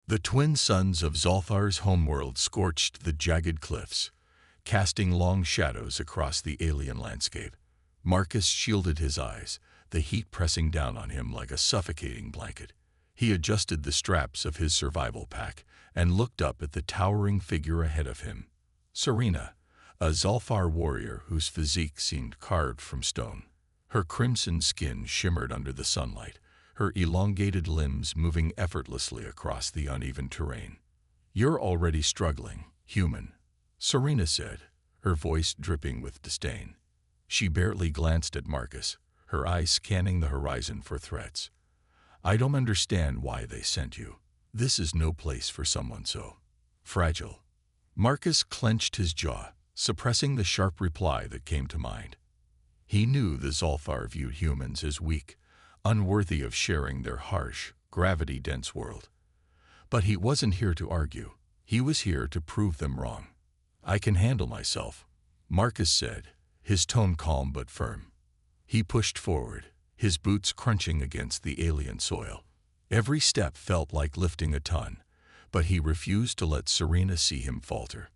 The twin suns of Zolthar's homeworld scorched the jagged cliffs, casting long shadows across the alien landscape. Marcus shielded his eyes, the heat pressing down on him like a suffocating blanket. He adjusted the straps of his survival pack and looked up at the towering figure ahead of him. Serena, a Zolfar warrior whose physique seemed carved from stone. Her crimson skin shimmered under the sunlight, her elongated limbs moving effortlessly across the uneven terrain. "You're already struggling, human," Serena said, her voice dripping with disdain. She barely glanced at Marcus, her eyes scanning the horizon for threats. "I don't understand why they sent you. This is no place for someone so fragile." Marcus clenched his jaw, suppressing the sharp reply that came to mind. He knew the Zolfar viewed humans as weak, unworthy of sharing their harsh, gravity-dense world. But he wasn't here to argue. He was here to prove them wrong. "I can handle myself," Marcus said, his tone calm but firm. He pushed forward, his boots crunching against the alien soil. Every step felt like lifting a ton, but he refused to let Serena see him falter.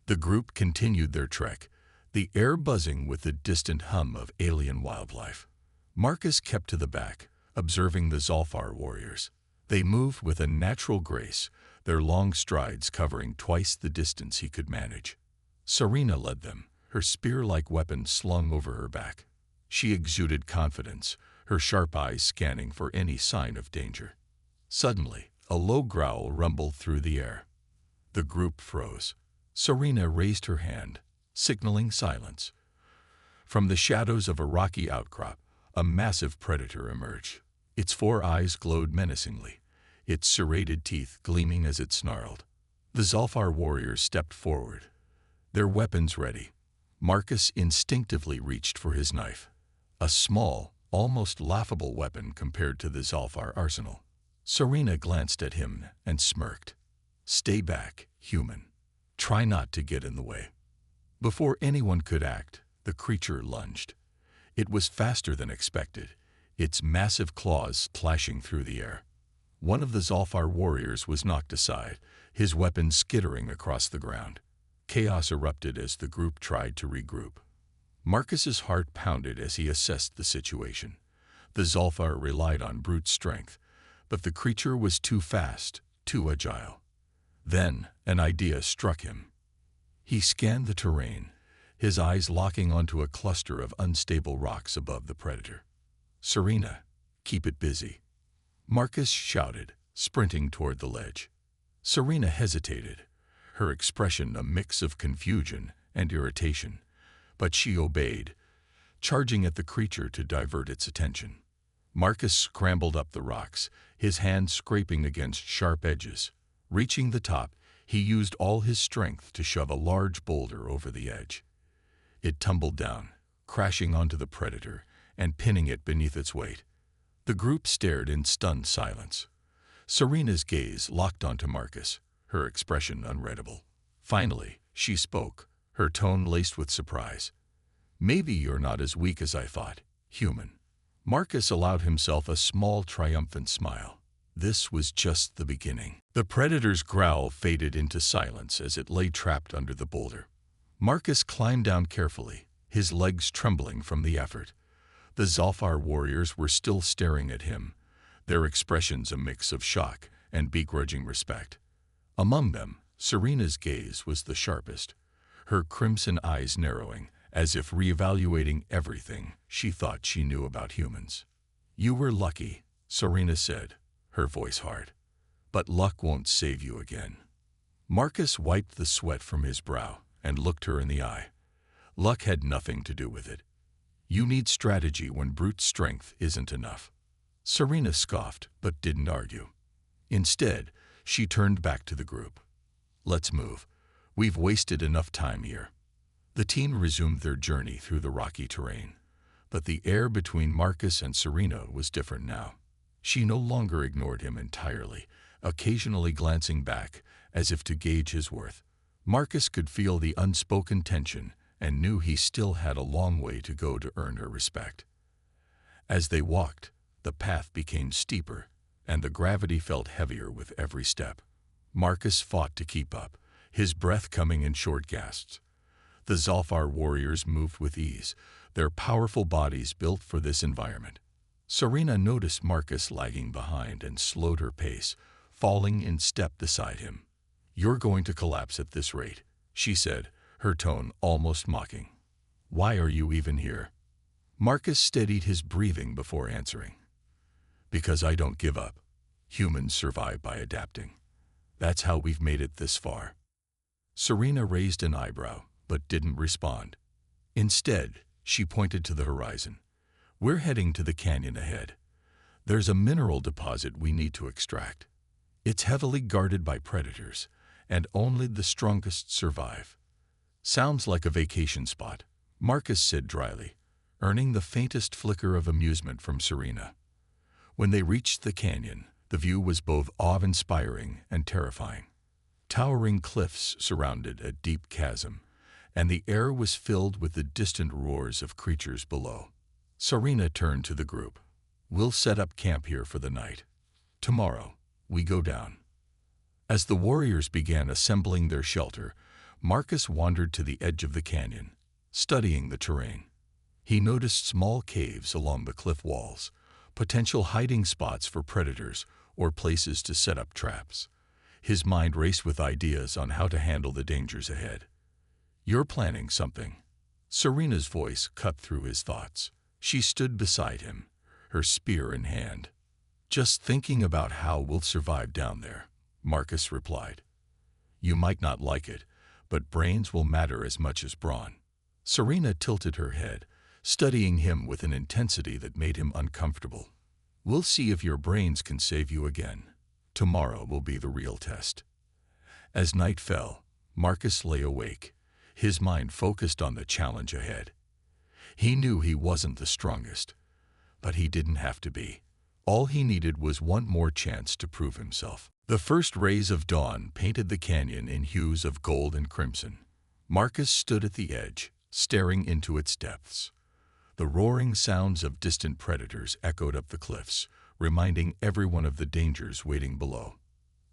The group continued their trek, the air buzzing with the distant hum of alien wildlife. Marcus kept to the back, observing the Zolfar warriors. They moved with a natural grace, their long strides covering twice the distance he could manage. Serena led them, her spear-like weapon slung over her back. She exuded confidence, her sharp eyes scanning for any sign of danger. Suddenly, a low growl rumbled through the air. The group froze. Serena raised her hand, signaling silence. From the shadows of a rocky outcrop, a massive predator emerged. Its 4 eyes glowed menacingly, its serrated teeth gleaming as it snarled. The Zolfar warriors stepped forward, their weapons ready. Marcus instinctively reached for his knife, a small, almost laughable weapon compared to the Zolfar arsenal. Serena glanced at him and smirked. "Stay back, human. Try not to get in the way." Before anyone could act, the creature lunged. It was faster than expected, its massive claws clashing through the air. One of the Zolfar warriors was knocked aside, his weapon skittering across the ground. Chaos erupted as the group tried to regroup. Marcus's heart pounded as he assessed the situation. The Zolfar relied on brute strength, but the creature was too fast, too agile. Then, an idea struck him. He scanned the terrain, his eyes locking onto a cluster of unstable rocks above the predator. "Serena, keep it busy," Marcus shouted, sprinting toward the ledge. Serena hesitated, her expression a mix of confusion and irritation, but she obeyed, charging at the creature to divert its attention. Marcus scrambled up the rocks, his hands scraping against sharp edges. Reaching the top, he used all his strength to shove a large boulder over the edge. It tumbled down, crashing onto the predator and pinning it beneath its weight. The group stared in stunned silence. Serena's gaze locked onto Marcus, her expression unreadable. Finally, she spoke, her tone laced with surprise. "Maybe you're not as weak as I thought, human." Marcus allowed himself a small, triumphant smile. This was just the beginning. The predator's growl faded into silence as it lay trapped under the boulder. Marcus climbed down carefully, his legs trembling from the effort. The Zolfar warriors were still staring at him, their expressions a mix of shock and begrudging respect. Among them, Serena's gaze was the sharpest, her crimson eyes narrowing, as if reevaluating everything she thought she knew about humans. "You were lucky," Serena said, her voice hard. "But luck won't save you again." Marcus wiped the sweat from his brow and looked her in the eye. "Luck had nothing to do with it. You need strategy when brute strength isn't enough." Serena scoffed but didn't argue. Instead, she turned back to the group. "Let's move. We've wasted enough time here." The team resumed their journey through the rocky terrain, but the air between Marcus and Serena was different now. She no longer ignored him entirely, occasionally glancing back as if to gauge his worth. Marcus could feel the unspoken tension and knew he still had a long way to go to earn her respect. As they walked, the path became steeper, and the gravity felt heavier with every step. Marcus fought to keep up, his breath coming in short gasps. The Zalfar warriors moved with ease, their powerful bodies built for this environment. Serena noticed Marcus lagging behind and slowed her pace, falling in step beside him. "You're going to collapse at this rate," she said, her tone almost mocking. "Why are you even here?" Marcus steadied his breathing before answering. "Because I don't give up. Humans survive by adapting. That's how we've made it this far." Serena raised an eyebrow, but didn't respond. Instead, she pointed to the horizon. "We're heading to the canyon ahead. There's a mineral deposit we need to extract. It's heavily guarded by predators, and only the strongest survive." "Sounds like a vacation spot," Marcus said dryly, earning the faintest flicker of amusement from Serena. When they reached the canyon, the view was both awe-inspiring and terrifying. Towering cliffs surrounded a deep chasm, and the air was filled with the distant roars of creatures below. Serena turned to the group. "We'll set up camp here for the night. Tomorrow, we go down." As the warriors began assembling their shelter, Marcus wandered to the edge of the canyon, studying the terrain. He noticed small caves along the cliff walls, potential hiding spots for predators or places to set up traps. His mind raced with ideas on how to handle the dangers ahead. "You're planning something." Serena's voice cut through his thoughts. She stood beside him, her spear in hand. "Just thinking about how we'll survive down there," Marcus replied. "You might not like it, but brains will matter as much as brawn." Serena tilted her head, studying him with an intensity that made him uncomfortable. "We'll see if your brains can save you again. Tomorrow will be the real test." As night fell, Marcus lay awake, his mind focused on the challenge ahead. He knew he wasn't the strongest, but he didn't have to be. All he needed was one more chance to prove himself. The first rays of dawn painted the canyon in hues of gold and crimson. Marcus stood at the edge, staring into its depths. The roaring sounds of distant predators echoed up the cliffs, reminding everyone of the dangers waiting below.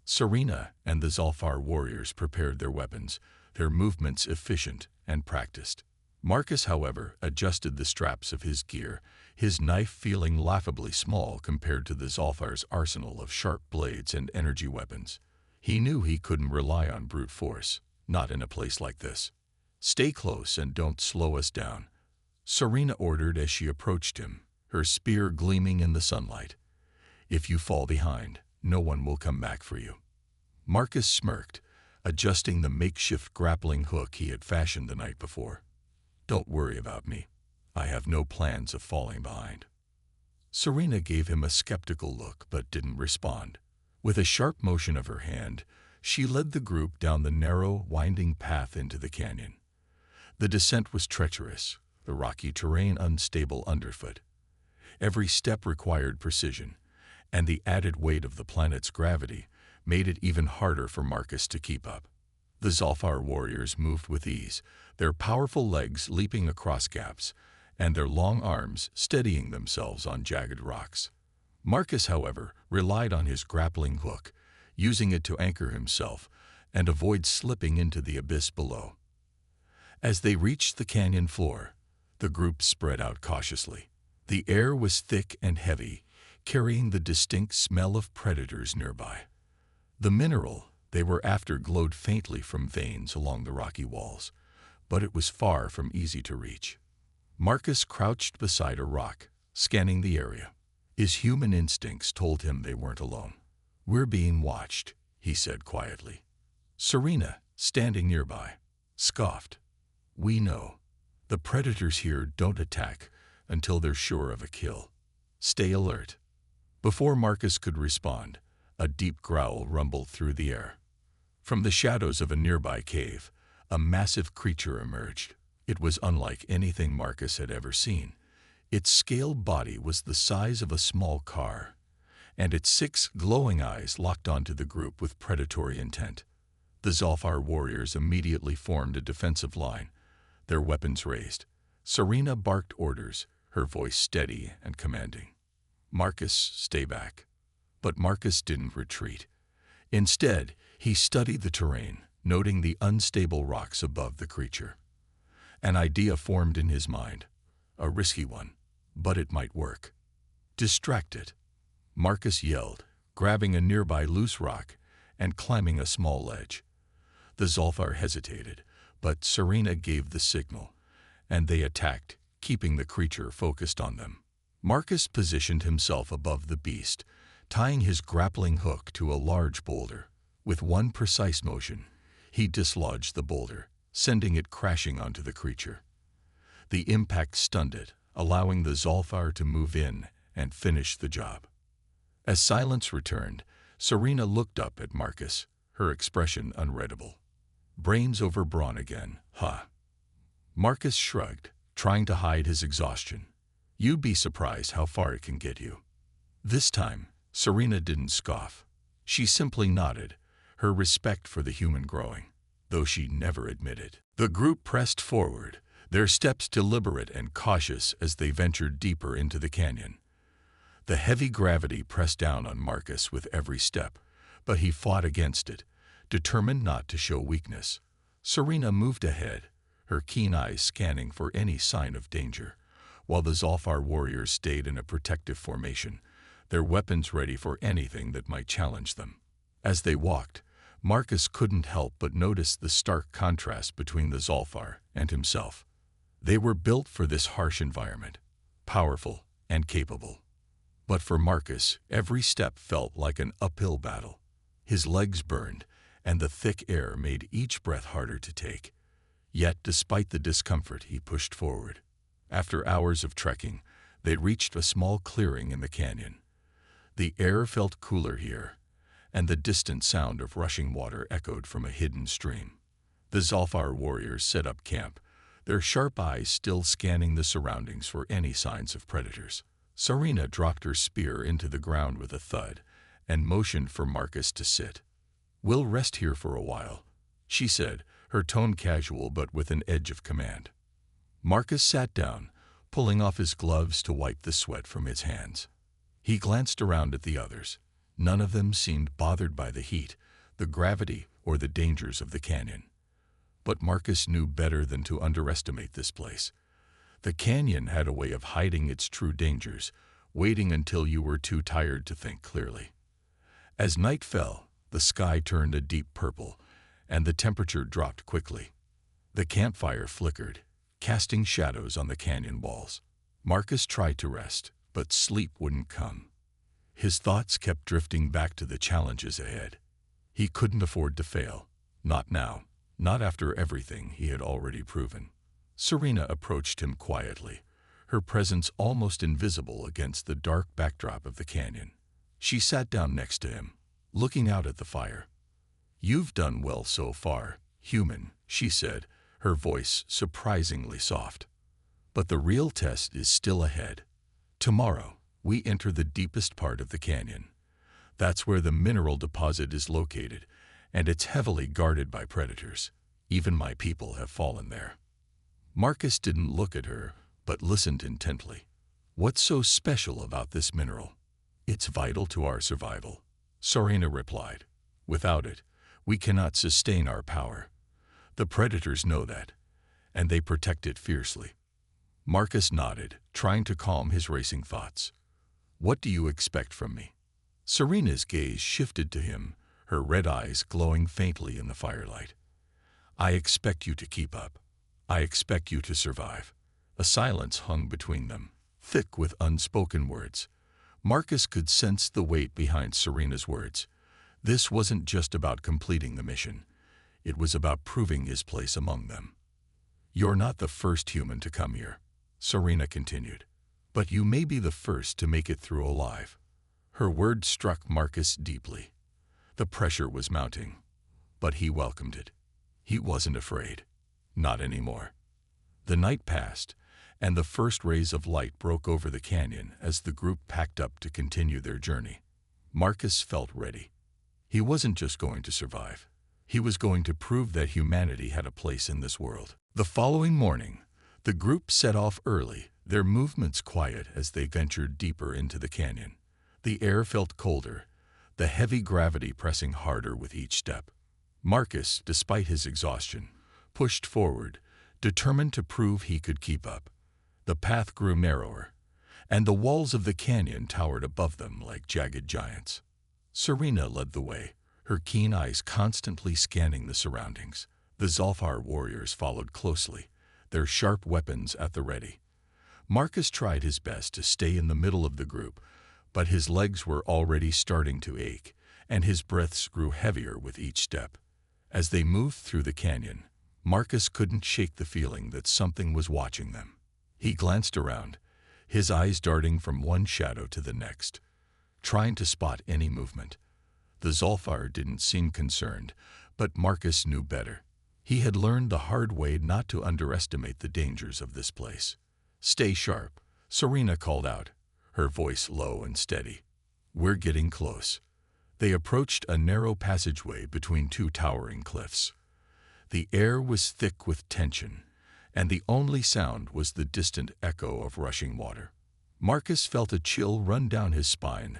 Serena and the Zalfar warriors prepared their weapons, their movements efficient and practiced. Marcus, however, adjusted the straps of his gear, his knife feeling laughably small compared to the Zalfar's arsenal of sharp blades and energy weapons. He knew he couldn't rely on brute force, not in a place like this. "Stay close and don't slow us down," Serena ordered as she approached him, her spear gleaming in the sunlight. "If you fall behind, no one will come back for you." Marcus smirked, adjusting the makeshift grappling hook he had fashioned the night before. "Don't worry about me. I have no plans of falling behind." Serena gave him a skeptical look but didn't respond. With a sharp motion of her hand, she led the group down the narrow, winding path into the canyon. The descent was treacherous, the rocky terrain unstable underfoot. Every step required precision, and the added weight of the planet's gravity made it even harder for Marcus to keep up. The Zalfar warriors moved with ease, their powerful legs leaping across gaps, and their long arms steadying themselves on jagged rocks. Marcus, however, relied on his grappling hook, using it to anchor himself and avoid slipping into the abyss below. As they reached the canyon floor, the group spread out cautiously. The air was thick and heavy, carrying the distinct smell of predators nearby. The mineral they were after glowed faintly from veins along the rocky walls, but it was far from easy to reach. Marcus crouched beside a rock, scanning the area. His human instincts told him they weren't alone. "We're being watched," he said quietly. Serena, standing nearby, scoffed. "We know. The predators here don't attack until they're sure of a kill. Stay alert." Before Marcus could respond, a deep growl rumbled through the air. From the shadows of a nearby cave, a massive creature emerged. It was unlike anything Marcus had ever seen. Its scaled body was the size of a small car, and its 6 glowing eyes locked onto the group with predatory intent. The Zalfar warriors immediately formed a defensive line, their weapons raised. Serena barked orders, her voice steady and commanding. "Marcus, stay back." But Marcus didn't retreat. Instead, He studied the terrain, noting the unstable rocks above the creature. An idea formed in his mind. A risky one, but it might work. "Distract it," Marcus yelled, grabbing a nearby loose rock and climbing a small ledge. The Zolfar hesitated, but Serena gave the signal, and they attacked, keeping the creature focused on them. Marcus positioned himself above the beast, tying his grappling hook to a large boulder. With one precise motion, he dislodged the boulder, sending it crashing onto the creature. The impact stunned it, allowing the Zolfar to move in and finish the job. As silence returned, Serena looked up at Marcus, her expression unreadable. "Brains over brawn again, huh?" Marcus shrugged, trying to hide his exhaustion. "You'd be surprised how far it can get you." This time, Serena didn't scoff. She simply nodded, her respect for the human growing, though she never admitted. The group pressed forward, their steps deliberate and cautious as they ventured deeper into the canyon. The heavy gravity pressed down on Marcus with every step, but he fought against it, determined not to show weakness. Serena moved ahead, her keen eyes scanning for any sign of danger, while the Zolfar warriors stayed in a protective formation, their weapons ready for anything that might challenge them. As they walked, Marcus couldn't help but notice the stark contrast between the Zolfar and himself. They were built for this harsh environment, powerful and capable. But for Marcus, every step felt like an uphill battle. His legs burned, and the thick air made each breath harder to take. Yet, despite the discomfort, he pushed forward. After hours of trekking, they reached a small clearing in the canyon. The air felt cooler here, and the distant sound of rushing water echoed from a hidden stream. The Zolfar warriors set up camp, their sharp eyes still scanning the surroundings for any signs of predators. Serena dropped her spear into the ground with a thud and motioned for Marcus to sit. "We'll rest here for a while," she said, her tone casual but with an edge of command. Marcus sat down, pulling off his gloves to wipe the sweat from his hands. He glanced around at the others. None of them seemed bothered by the heat, the gravity, or the dangers of the canyon. But Marcus knew better than to underestimate this place. The canyon had a way of hiding its true dangers, waiting until you were too tired to think clearly. As night fell, the sky turned a deep purple, and the temperature dropped quickly. The campfire flickered, casting shadows on the canyon walls. Marcus tried to rest, but sleep wouldn't come. His thoughts kept drifting back to the challenges ahead. He couldn't afford to fail. Not now, not after everything he had already proven. Serena approached him quietly, her presence almost invisible against the dark backdrop of the canyon. She sat down next to him, looking out at the fire. "You've done well so far, human," she said, her voice surprisingly soft. "But the real test is still ahead. Tomorrow, we enter the deepest part of the canyon. That's where the mineral deposit is located, and it's heavily guarded by predators. Even my people have fallen there." Marcus didn't look at her, but listened intently. "What's so special about this mineral?" "It's vital to our survival," Serena replied. "Without it, we cannot sustain our power. The predators know that, and they protect it fiercely." Marcus nodded, trying to calm his racing thoughts. "What do you expect from me?" Serena's gaze shifted to him, her red eyes glowing faintly in the firelight. "I expect you to keep up. I expect you to survive." A silence hung between them, thick with unspoken words. Marcus could sense the weight behind Serena's words. This wasn't just about completing the mission. It was about proving his place among them. "You're not the first human to come here," Serena continued, "but you may be the first to make it through alive." Her words struck Marcus deeply. The pressure was mounting, but he welcomed it. He wasn't afraid. Not anymore. The night passed, and the first rays of light broke over the canyon as the group packed up to continue their journey. Marcus felt ready. He wasn't just going to survive. He was going to prove that humanity had a place in this world. The following morning, the group set off early, their movements quiet as they ventured deeper into the canyon. The air felt colder, the heavy gravity pressing harder with each step. Marcus, despite his exhaustion, pushed forward, determined to prove he could keep up. The path grew narrower, and the walls of the canyon towered above them like jagged giants. Serena led the way, her keen eyes constantly scanning the surroundings. The Zalfar warriors followed closely, their sharp weapons at the ready. Marcus tried his best to stay in the middle of the group, but his legs were already starting to ache, and his breaths grew heavier with each step. As they moved through the canyon, Marcus couldn't shake the feeling that something was watching them. He glanced around, his eyes darting from one shadow to the next, trying to spot any movement. The Zalfar didn't seem concerned, but Marcus knew better. He had learned the hard way not to underestimate the dangers of this place. "Stay sharp," Serena called out, her voice low and steady. "We're getting close." They approached a narrow passageway between two towering cliffs. The air was thick with tension, and the only sound was the distant echo of rushing water. Marcus felt a chill run down his spine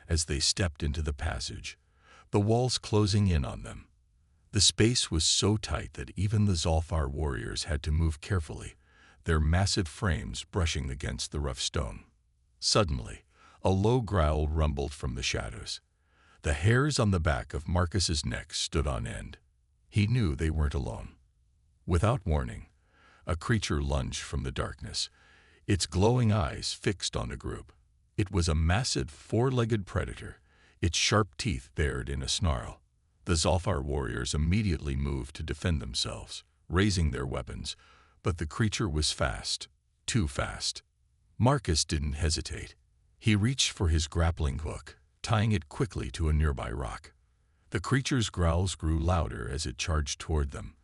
as they stepped into the passage, the walls closing in on them. The space was so tight that even the Zalfar warriors had to move carefully, their massive frames brushing against the rough stone. Suddenly, a low growl rumbled from the shadows. The hairs on the back of Marcus's neck stood on end. He knew they weren't alone. Without warning, a creature lunged from the darkness, its glowing eyes fixed on the group. It was a massive four-legged predator, its sharp teeth bared in a snarl. The Zalfar warriors immediately moved to defend themselves, raising their weapons, but the creature was fast, too fast. Marcus didn't hesitate. He reached for his grappling hook, tying it quickly to a nearby rock. The creature's growls grew louder as it charged toward them,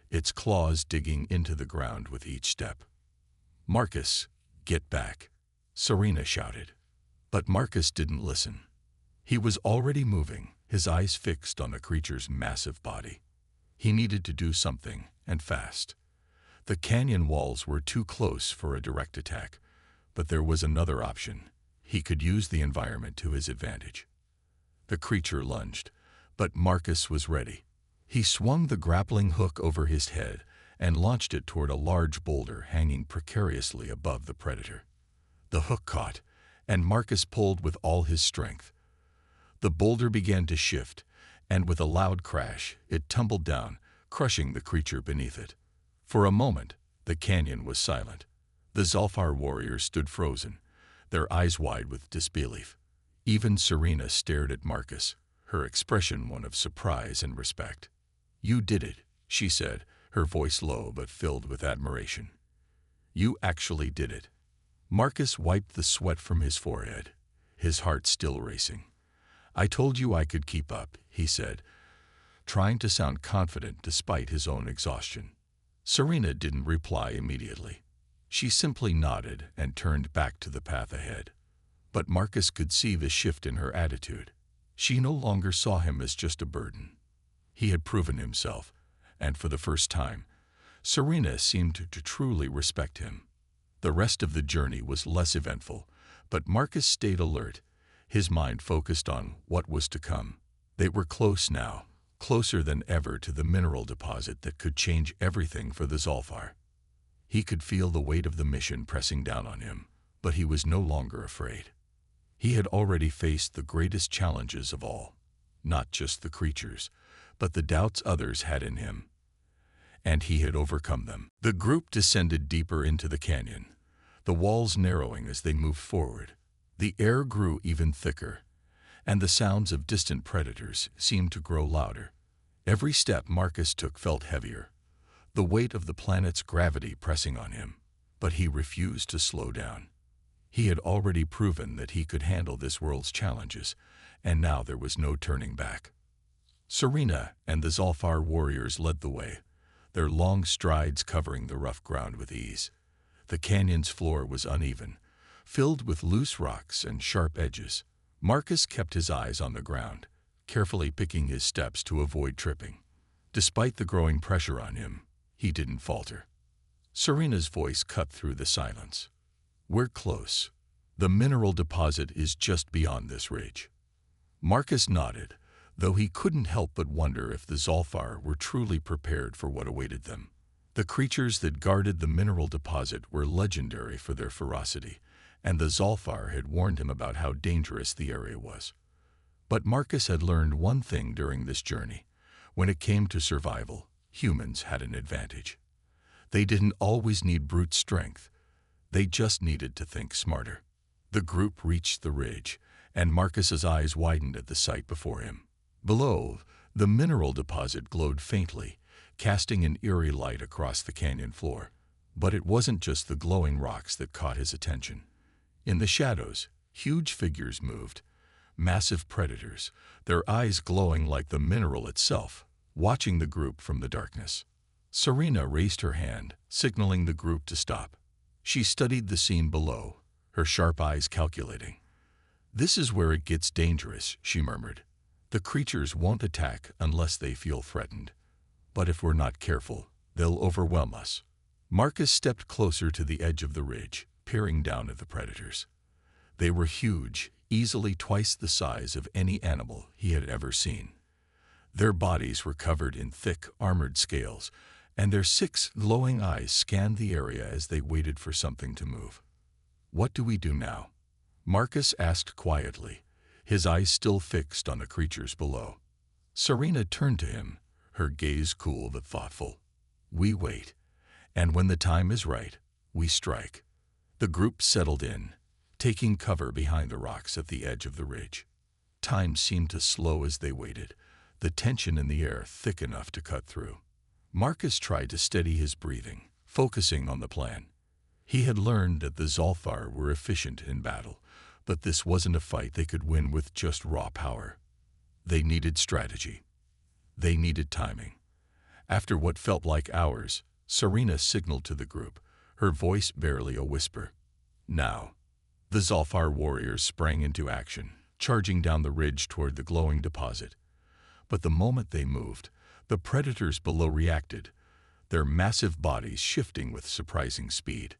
its claws digging into the ground with each step. "Marcus, get back," Serena shouted. But Marcus didn't listen. He was already moving, his eyes fixed on the creature's massive body. He needed to do something, and fast. The canyon walls were too close for a direct attack, but there was another option. He could use the environment to his advantage. The creature lunged, but Marcus was ready. He swung the grappling hook over his head and launched it toward a large boulder hanging precariously above the predator. The hook caught, and Marcus pulled with all his strength. The boulder began to shift, and with a loud crash, it tumbled down, crushing the creature beneath it. For a moment, the canyon was silent. The Zalfar warriors stood frozen, their eyes wide with disbelief. Even Serena stared at Marcus, her expression one of surprise and respect. "You did it," she said, her voice low but filled with admiration. "You actually did it." Marcus wiped the sweat from his forehead, his heart still racing. "I told you I could keep up," he said, trying to sound confident despite his own exhaustion. Serena didn't reply immediately. She simply nodded and turned back to the path ahead. But Marcus could see the shift in her attitude. She no longer saw him as just a burden. He had proven himself, and for the first time, Serena seemed to truly respect him. The rest of the journey was less eventful, but Marcus stayed alert, his mind focused on what was to come. They were close now, closer than ever to the mineral deposit that could change everything for the Zalfar. He could feel the weight of the mission pressing down on him, but he was no longer afraid. He had already faced the greatest challenges of all, not just the creatures, but the doubts others had in him. And he had overcome them. The group descended deeper into the canyon, the walls narrowing as they moved forward. The air grew even thicker, and the sounds of distant predators seemed to grow louder. Every step Marcus took felt heavier, the weight of the planet's gravity pressing on him, but he refused to slow down. He had already proven that he could handle this world's challenges, and now there was no turning back. Serena and the Zalfar warriors led the way, their long strides covering the rough ground with ease. The canyon's floor was uneven, filled with loose rocks and sharp edges. Marcus kept his eyes on the ground, carefully picking his steps to avoid tripping. Despite the growing pressure on him, he didn't falter. Serena's voice cut through the silence. "We're close. The mineral deposit is just beyond this ridge." Marcus nodded, though he couldn't help but wonder if the Zolfar were truly prepared for what awaited them. The creatures that guarded the mineral deposit were legendary for their ferocity, and the Zolfar had warned him about how dangerous the area was. But Marcus had learned one thing during this journey. When it came to survival, humans had an advantage. They didn't always need brute strength. They just needed to think smarter. The group reached the ridge, and Marcus's eyes widened at the sight before him. Below, the mineral deposit glowed faintly, casting an eerie light across the canyon floor. But it wasn't just the glowing rocks that caught his attention. In the shadows, huge figures moved, massive predators, their eyes glowing like the mineral itself, watching the group from the darkness. Serena raised her hand, signaling the group to stop. She studied the scene below, her sharp eyes calculating. "This is where it gets dangerous," she murmured. "The creatures won't attack unless they feel threatened. But if we're not careful, they'll overwhelm us." Marcus stepped closer to the edge of the ridge, peering down at the predators. They were huge, easily twice the size of any animal he had ever seen. Their bodies were covered in thick, armored scales, and their 6 glowing eyes scanned the area as they waited for something to move. "What do we do now?" Marcus asked quietly, his eyes still fixed on the creatures below. Serena turned to him, her gaze cool but thoughtful. "We wait, and when the time is right, we strike." The group settled in, taking cover behind the rocks at the edge of the ridge. Time seemed to slow as they waited, the tension in the air thick enough to cut through. Marcus tried to steady his breathing, focusing on the plan. He had learned that the Zolfar were efficient in battle, but this wasn't a fight they could win with just raw power. They needed strategy. They needed timing. After what felt like hours, Serena signaled to the group, her voice barely a whisper. "Now." The Zolfar warriors sprang into action, charging down the ridge toward the glowing deposit. But the moment they moved, the predators below reacted, their massive bodies shifting with surprising speed.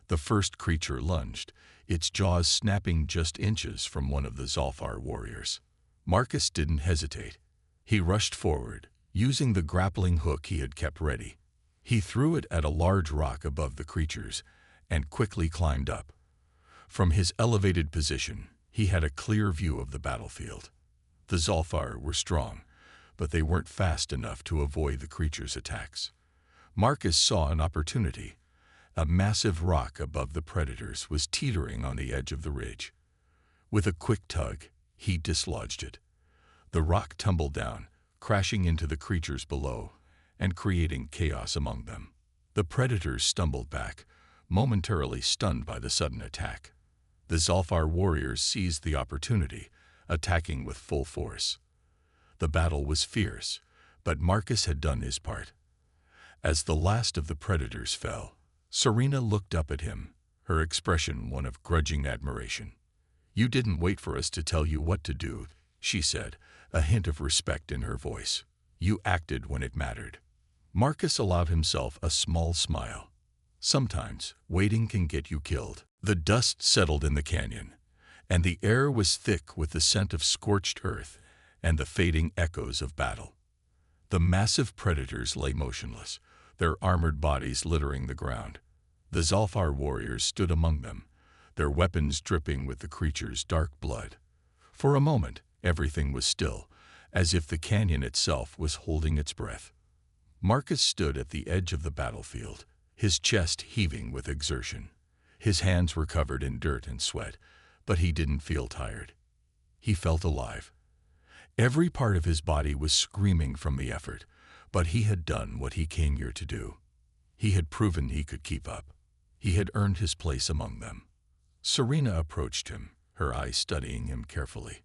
The first creature lunged, its jaws snapping just inches from one of the Zolfar warriors. Marcus didn't hesitate. He rushed forward, using the grappling hook he had kept ready. He threw it at a large rock above the creatures and quickly climbed up. From his elevated position, he had a clear view of the battlefield. The Zolfar were strong, but they weren't fast enough to avoid the creatures' attacks. Marcus saw an opportunity. A massive rock above the predators was teetering on the edge of the ridge. With a quick tug, he dislodged it. The rock tumbled down, crashing into the creatures below and creating chaos among them. The predators stumbled back, momentarily stunned by the sudden attack. The Zolfar warriors seized the opportunity, attacking with full force. The battle was fierce, but Marcus had done his part. As the last of the predators fell, Serena looked up at him, her expression one of grudging admiration. "You didn't wait for us to tell you what to do," she said, a hint of respect in her voice. "You acted when it mattered." Marcus allowed himself a small smile. Sometimes, waiting can get you killed. The dust settled in the canyon, and the air was thick with the scent of scorched earth and the fading echoes of battle. The massive predators lay motionless, their armored bodies littering the ground. The Zolfar warriors stood among them, their weapons dripping with the creatures' dark blood. For a moment, everything was still, as if the canyon itself was holding its breath. Marcus stood at the edge of the battlefield, his chest heaving with exertion. His hands were covered in dirt and sweat, but he didn't feel tired. He felt alive. Every part of his body was screaming from the effort, but he had done what he came here to do. He had proven he could keep up. He had earned his place among them. Serena approached him, her eyes studying him carefully.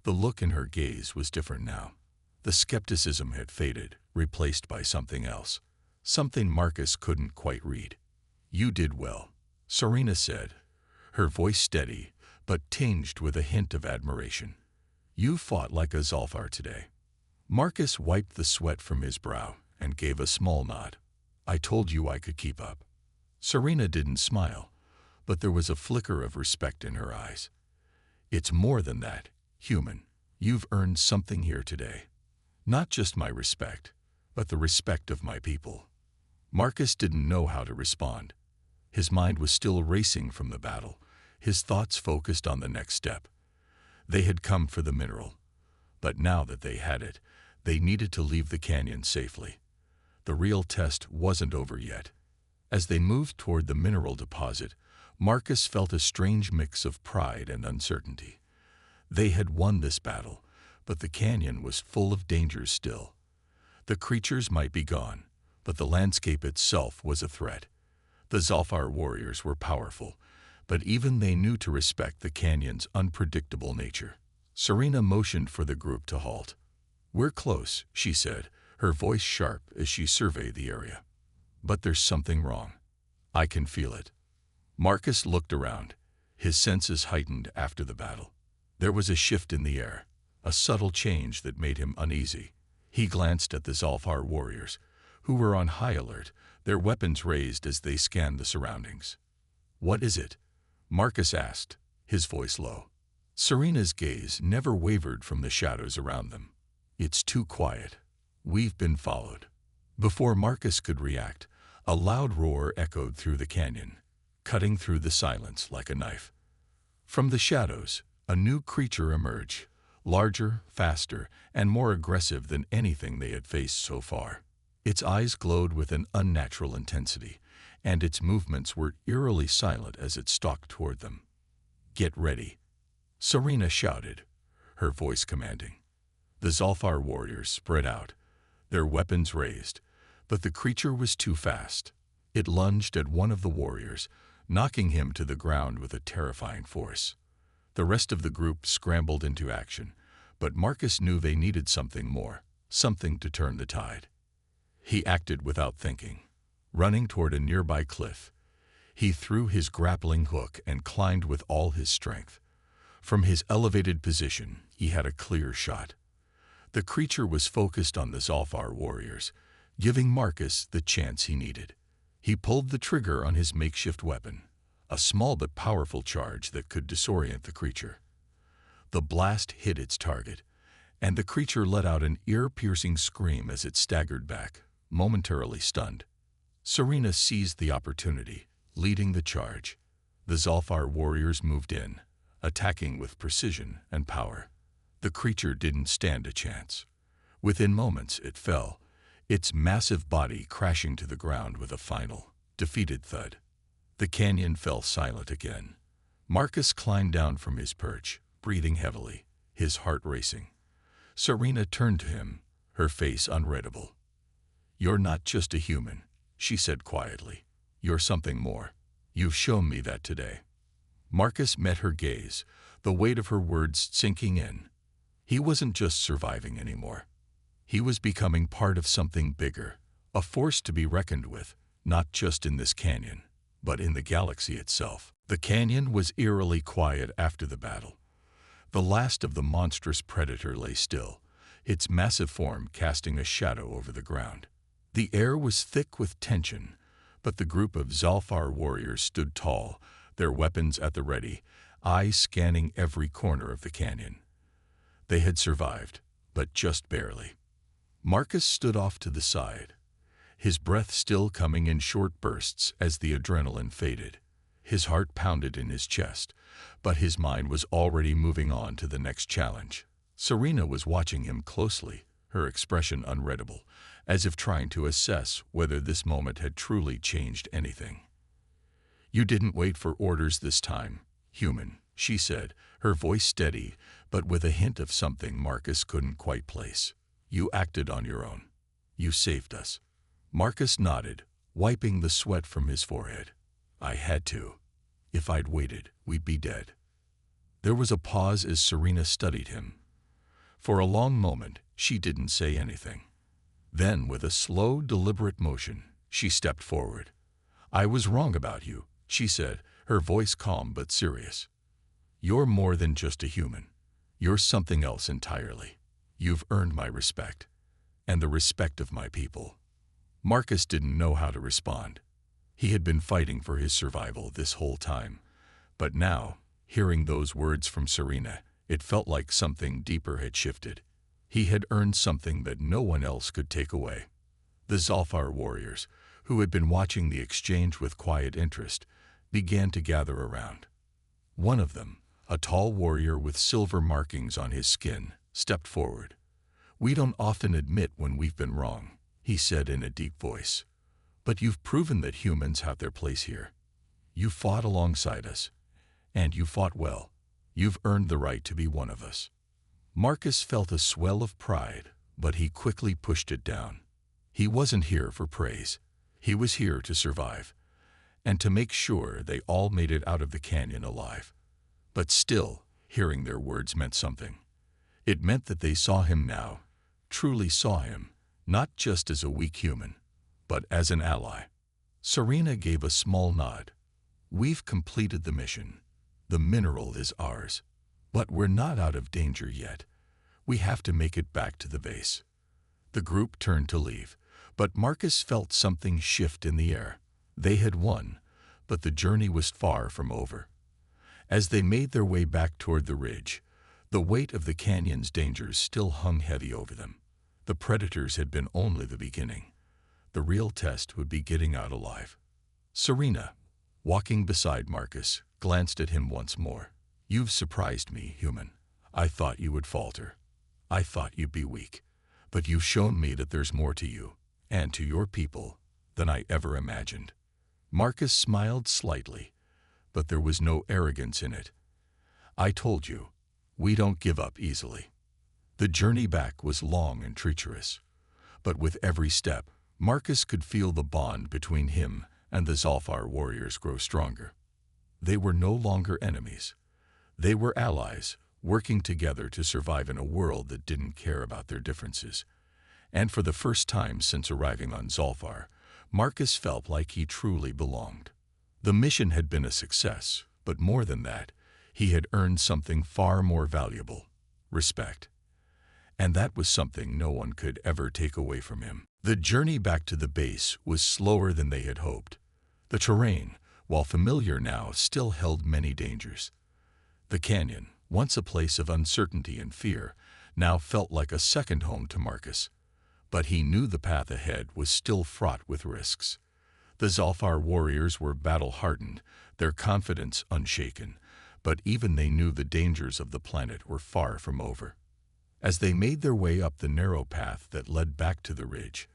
The look in her gaze was different now. The skepticism had faded, replaced by something else, something Marcus couldn't quite read. "You did well," Serena said, her voice steady, but tinged with a hint of admiration. "You fought like a Zolfar today." Marcus wiped the sweat from his brow and gave a small nod. "I told you I could keep up." Serena didn't smile, but there was a flicker of respect in her eyes. "It's more than that. Human, you've earned something here today. Not just my respect, but the respect of my people. Marcus didn't know how to respond. His mind was still racing from the battle, his thoughts focused on the next step. They had come for the mineral, but now that they had it, they needed to leave the canyon safely. The real test wasn't over yet. As they moved toward the mineral deposit, Marcus felt a strange mix of pride and uncertainty. They had won this battle, but the canyon was full of dangers still. The creatures might be gone, but the landscape itself was a threat. The Zalfar warriors were powerful, but even they knew to respect the canyon's unpredictable nature. Serena motioned for the group to halt. "We're close," she said, her voice sharp as she surveyed the area. "But there's something wrong. I can feel it." Marcus looked around, his senses heightened after the battle. There was a shift in the air, a subtle change that made him uneasy. He glanced at the Zalfar warriors, who were on high alert, their weapons raised as they scanned the surroundings. "What is it?" Marcus asked, his voice low. Serena's gaze never wavered from the shadows around them. "It's too quiet. We've been followed." Before Marcus could react, a loud roar echoed through the canyon, cutting through the silence like a knife. From the shadows, a new creature emerged, larger, faster, and more aggressive than anything they had faced so far. Its eyes glowed with an unnatural intensity, and its movements were eerily silent as it stalked toward them. "Get ready," Serena shouted, her voice commanding. The Zalfar warriors spread out, their weapons raised, but the creature was too fast. It lunged at one of the warriors, knocking him to the ground with a terrifying force. The rest of the group scrambled into action, but Marcus knew they needed something more, something to turn the tide. He acted without thinking. Running toward a nearby cliff, he threw his grappling hook and climbed with all his strength. From his elevated position, he had a clear shot. The creature was focused on the Zalfar warriors, giving Marcus the chance he needed. He pulled the trigger on his makeshift weapon, a small but powerful charge that could disorient the creature. The blast hit its target, and the creature let out an ear-piercing scream as it staggered back, momentarily stunned. Serena seized the opportunity, leading the charge. The Zalfar warriors moved in, attacking with precision and power. The creature didn't stand a chance. Within moments, it fell, its massive body crashing to the ground with a final, defeated thud. The canyon fell silent again. Marcus climbed down from his perch, breathing heavily, his heart racing. Serena turned to him, her face unreadable. "You're not just a human," she said quietly. "You're something more. You've shown me that today." Marcus met her gaze, the weight of her words sinking in. He wasn't just surviving anymore. He was becoming part of something bigger, a force to be reckoned with, not just in this canyon, but in the galaxy itself. The canyon was eerily quiet after the battle. The last of the monstrous predator lay still, its massive form casting a shadow over the ground. The air was thick with tension, but the group of Zalfar warriors stood tall, their weapons at the ready, eyes scanning every corner of the canyon. They had survived, but just barely. Marcus stood off to the side, his breath still coming in short bursts as the adrenaline faded. His heart pounded in his chest, but his mind was already moving on to the next challenge. Serena was watching him closely, her expression unreadable, as if trying to assess whether this moment had truly changed anything. "You didn't wait for orders this time, human," she said, her voice steady, but with a hint of something Marcus couldn't quite place. "You acted on your own. You saved us." Marcus nodded, wiping the sweat from his forehead. "I had to. If I'd waited, we'd be dead." There was a pause as Serena studied him. For a long moment, she didn't say anything. Then, with a slow, deliberate motion, she stepped forward. "I was wrong about you," she said, her voice calm but serious. "You're more than just a human. You're something else entirely. You've earned my respect, and the respect of my people." Marcus didn't know how to respond. He had been fighting for his survival this whole time, but now, hearing those words from Serena, It felt like something deeper had shifted. He had earned something that no one else could take away. The Zalfar warriors, who had been watching the exchange with quiet interest, began to gather around. One of them, a tall warrior with silver markings on his skin, stepped forward. "We don't often admit when we've been wrong," he said in a deep voice. "But you've proven that humans have their place here. You fought alongside us, and you fought well. You've earned the right to be one of us." Marcus felt a swell of pride, but he quickly pushed it down. He wasn't here for praise. He was here to survive, and to make sure they all made it out of the canyon alive. But still, hearing their words meant something. It meant that they saw him now, truly saw him, not just as a weak human, but as an ally. Serena gave a small nod. "We've completed the mission. The mineral is ours. But we're not out of danger yet. We have to make it back to the base." The group turned to leave, but Marcus felt something shift in the air. They had won, but the journey was far from over. As they made their way back toward the ridge, the weight of the canyon's dangers still hung heavy over them. The predators had been only the beginning. The real test would be getting out alive. Serena, walking beside Marcus, glanced at him once more. "You've surprised me, human. I thought you would falter. I thought you'd be weak. But you've shown me that there's more to you, and to your people, than I ever imagined." Marcus smiled slightly, but there was no arrogance in it. "I told you, we don't give up easily." The journey back was long and treacherous, but with every step, Marcus could feel the bond between him and the Zalfar warriors grow stronger. They were no longer enemies. They were allies, working together to survive in a world that didn't care about their differences. And for the first time since arriving on Zalfar, Marcus felt like he truly belonged. The mission had been a success, but more than that, he had earned something far more valuable: respect. And that was something no one could ever take away from him. The journey back to the base was slower than they had hoped. The terrain, while familiar now, still held many dangers. The canyon, once a place of uncertainty and fear, now felt like a second home to Marcus. But he knew the path ahead was still fraught with risks. The Zalfar warriors were battle-hardened, their confidence unshaken, but even they knew the dangers of the planet were far from over. As they made their way up the narrow path that led back to the ridge,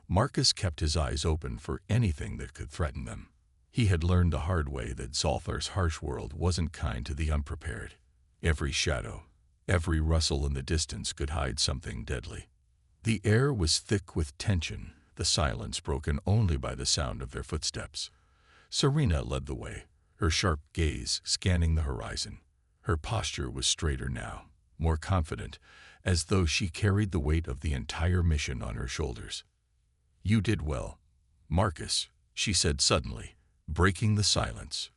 Marcus kept his eyes open for anything that could threaten them. He had learned the hard way that Zalfar's harsh world wasn't kind to the unprepared. Every shadow, every rustle in the distance could hide something deadly. The air was thick with tension, the silence broken only by the sound of their footsteps. Serena led the way, her sharp gaze scanning the horizon. Her posture was straighter now, more confident, as though she carried the weight of the entire mission on her shoulders. "You did well, Marcus," she said suddenly, breaking the silence.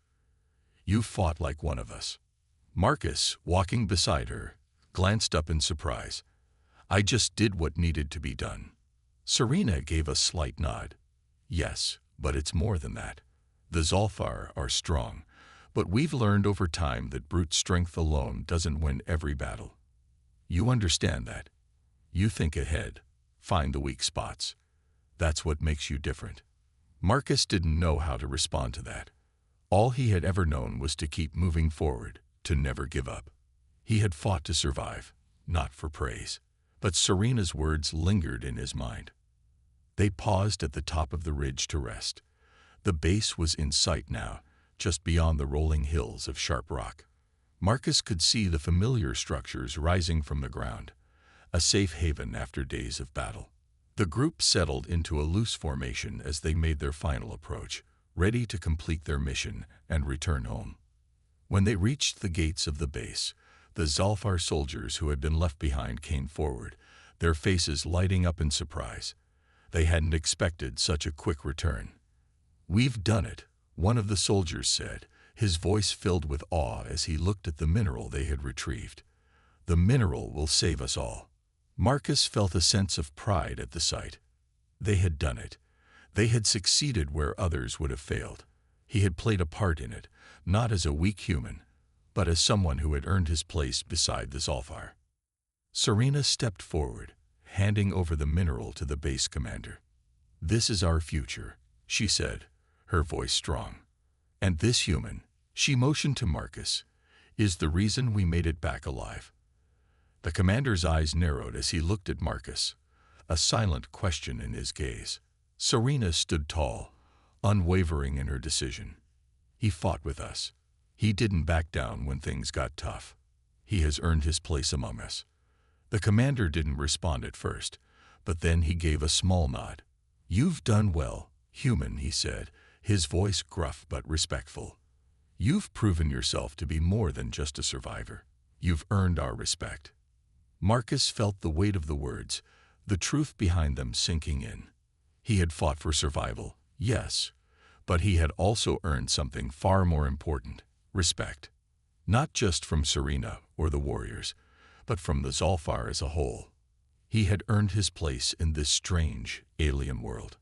"You fought like one of us." Marcus, walking beside her, glanced up in surprise. "I just did what needed to be done." Serena gave a slight nod. "Yes, but it's more than that. The Zalfar are strong, but we've learned over time that brute strength alone doesn't win every battle. You understand that. You think ahead, find the weak spots. That's what makes you different." Marcus didn't know how to respond to that. All he had ever known was to keep moving forward, to never give up. He had fought to survive, not for praise. But Serena's words lingered in his mind. They paused at the top of the ridge to rest. The base was in sight now, just beyond the rolling hills of sharp rock. Marcus could see the familiar structures rising from the ground, a safe haven after days of battle. The group settled into a loose formation as they made their final approach, ready to complete their mission and return home. When they reached the gates of the base, the Zalfar soldiers who had been left behind came forward, their faces lighting up in surprise. They hadn't expected such a quick return. "We've done it," one of the soldiers said, his voice filled with awe as he looked at the mineral they had retrieved. "The mineral will save us all." Marcus felt a sense of pride at the sight. They had done it. They had succeeded where others would have failed. He had played a part in it, not as a weak human, but as someone who had earned his place beside the Zolfar. Serena stepped forward, handing over the mineral to the base commander. "This is our future," she said, her voice strong. "And this human," she motioned to Marcus, "is the reason we made it back alive." The commander's eyes narrowed as he looked at Marcus, a silent question in his gaze. Serena stood tall, unwavering in her decision. "He fought with us. He didn't back down when things got tough. He has earned his place among us." The commander didn't respond at first, but then he gave a small nod. "You've done well, human," he said, his voice gruff but respectful. "You've proven yourself to be more than just a survivor. You've earned our respect." Marcus felt the weight of the words, the truth behind them sinking in. He had fought for survival, yes, but he had also earned something far more important: respect. Not just from Serena or the warriors, but from the Zolfar as a whole. He had earned his place in this strange, alien world.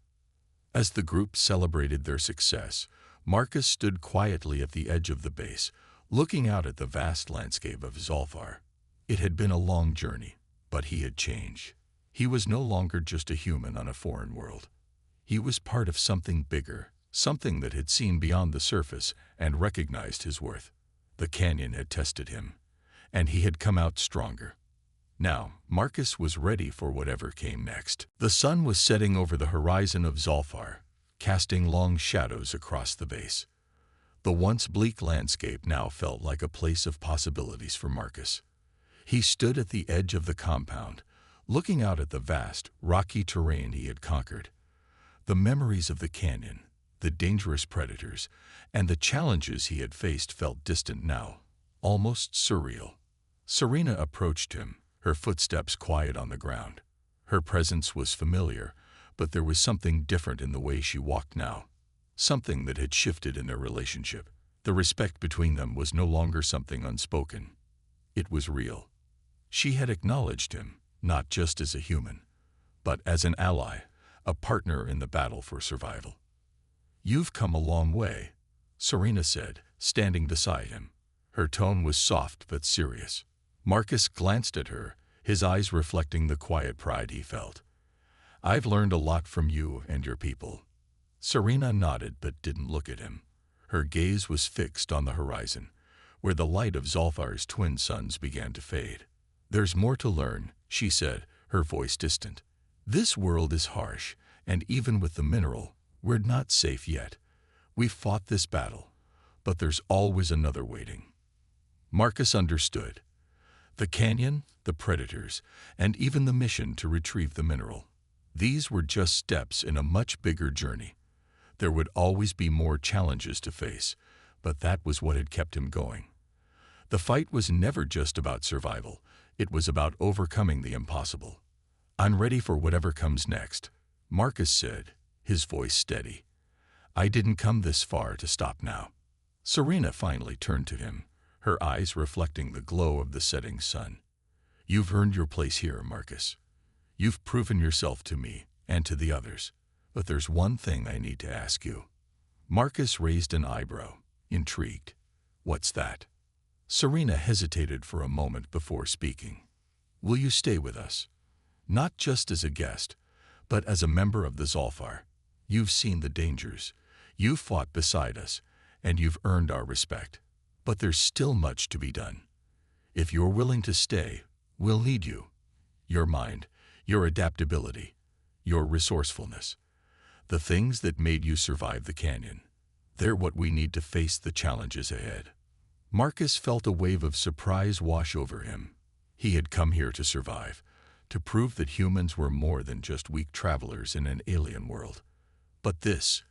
As the group celebrated their success, Marcus stood quietly at the edge of the base, looking out at the vast landscape of Zolfar. It had been a long journey, but he had changed. He was no longer just a human on a foreign world. He was part of something bigger, something that had seen beyond the surface and recognized his worth. The canyon had tested him, and he had come out stronger. Now, Marcus was ready for whatever came next. The sun was setting over the horizon of Zolfar, casting long shadows across the base. The once bleak landscape now felt like a place of possibilities for Marcus. He stood at the edge of the compound, looking out at the vast, rocky terrain he had conquered. The memories of the canyon, the dangerous predators, and the challenges he had faced felt distant now, almost surreal. Serena approached him, her footsteps quiet on the ground. Her presence was familiar, but there was something different in the way she walked now, something that had shifted in their relationship. The respect between them was no longer something unspoken. It was real. She had acknowledged him, not just as a human, but as an ally, a partner in the battle for survival. "You've come a long way," Serena said, standing beside him. Her tone was soft but serious. Marcus glanced at her, his eyes reflecting the quiet pride he felt. "I've learned a lot from you and your people." Serena nodded but didn't look at him. Her gaze was fixed on the horizon, where the light of Zolfar's twin suns began to fade. "There's more to learn," she said, her voice distant. "This world is harsh, and even with the mineral, we're not safe yet. We've fought this battle, but there's always another waiting." Marcus understood. The canyon, the predators, and even the mission to retrieve the mineral. These were just steps in a much bigger journey. There would always be more challenges to face, but that was what had kept him going. The fight was never just about survival. It was about overcoming the impossible. "I'm ready for whatever comes next," Marcus said, his voice steady. "I didn't come this far to stop now." Serena finally turned to him, her eyes reflecting the glow of the setting sun. "You've earned your place here, Marcus. You've proven yourself to me and to the others. But there's one thing I need to ask you." Marcus raised an eyebrow, intrigued. "What's that?" Serena hesitated for a moment before speaking. "Will you stay with us? Not just as a guest, but as a member of the Zolfar. You've seen the dangers, you've fought beside us, and you've earned our respect. But there's still much to be done. If you're willing to stay, we'll need you. Your mind, your adaptability, your resourcefulness. The things that made you survive the canyon. They're what we need to face the challenges ahead." Marcus felt a wave of surprise wash over him. He had come here to survive, to prove that humans were more than just weak travelers in an alien world. But this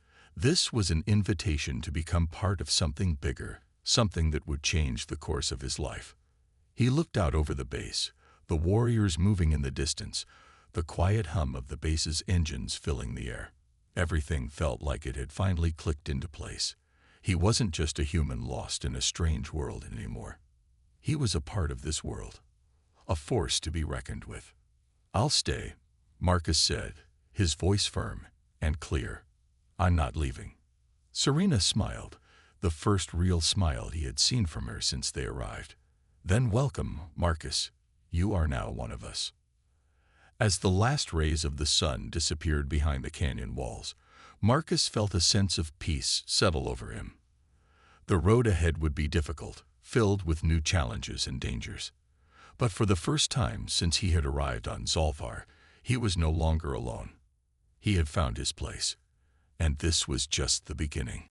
was an invitation to become part of something bigger, something that would change the course of his life. He looked out over the base, the warriors moving in the distance, the quiet hum of the base's engines filling the air. Everything felt like it had finally clicked into place. He wasn't just a human lost in a strange world anymore. He was a part of this world, a force to be reckoned with. "I'll stay," Marcus said, his voice firm and clear. "I'm not leaving." Serena smiled, the first real smile he had seen from her since they arrived. "Then welcome, Marcus. You are now one of us." As the last rays of the sun disappeared behind the canyon walls, Marcus felt a sense of peace settle over him. The road ahead would be difficult, filled with new challenges and dangers. But for the first time since he had arrived on Zolfar, he was no longer alone. He had found his place, and this was just the beginning.